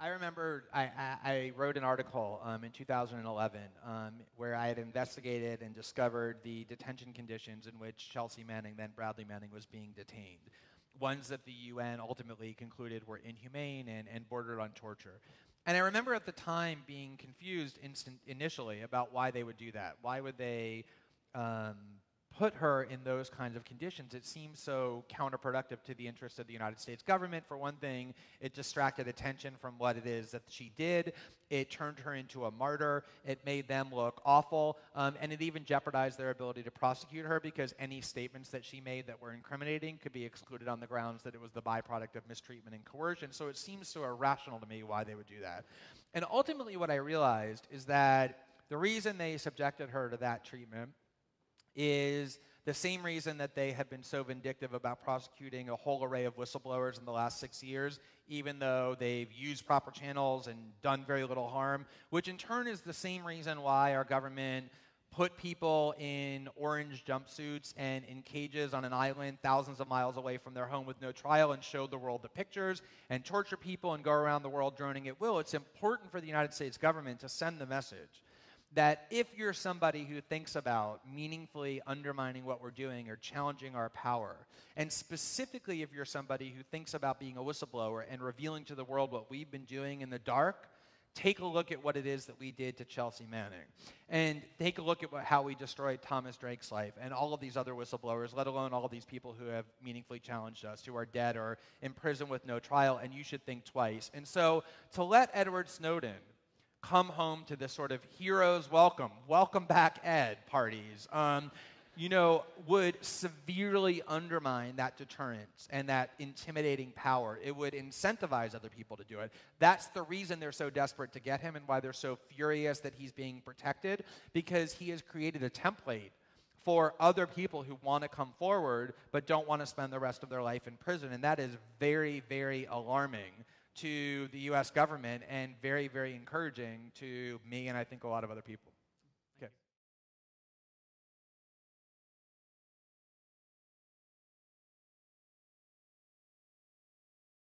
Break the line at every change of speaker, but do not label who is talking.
I remember I wrote an article in 2011 where I had investigated and discovered the detention conditions in which Chelsea Manning, then Bradley Manning, was being detained. Ones that the UN ultimately concluded were inhumane and bordered on torture. And I remember at the time being confused initially about why they would do that. Why would they um, put her in those kinds of conditions? It seems so counterproductive to the interests of the United States government. For one thing, it distracted attention from what it is that she did. It turned her into a martyr. It made them look awful. And it even jeopardized their ability to prosecute her because any statements that she made that were incriminating could be excluded on the grounds that it was the byproduct of mistreatment and coercion. So it seems so irrational to me why they would do that. And ultimately what I realized is that the reason they subjected her to that treatment is the same reason that they have been so vindictive about prosecuting a whole array of whistleblowers in the last 6 years, even though they've used proper channels and done very little harm, which in turn is the same reason why our government put people in orange jumpsuits and in cages on an island thousands of miles away from their home with no trial and showed the world the pictures and torture people and go around the world droning at will. It's important for the United States government to send the message that if you're somebody who thinks about meaningfully undermining what we're doing or challenging our power, and specifically if you're somebody who thinks about being a whistleblower and revealing to the world what we've been doing in the dark, take a look at what it is that we did to Chelsea Manning. And take a look at how we destroyed Thomas Drake's life and all of these other whistleblowers, let alone all of these people who have meaningfully challenged us, who are dead or in prison with no trial, and you should think twice. And so to let Edward Snowden come home to this sort of hero's welcome back Ed parties, would severely undermine that deterrence and that intimidating power. It would incentivize other people to do it. That's the reason they're so desperate to get him and why they're so furious that he's being protected, because he has created a template for other people who want to come forward but don't want to spend the rest of their life in prison. And that is very, very alarming to the U.S. government and very, very encouraging to me and I think a lot of other people.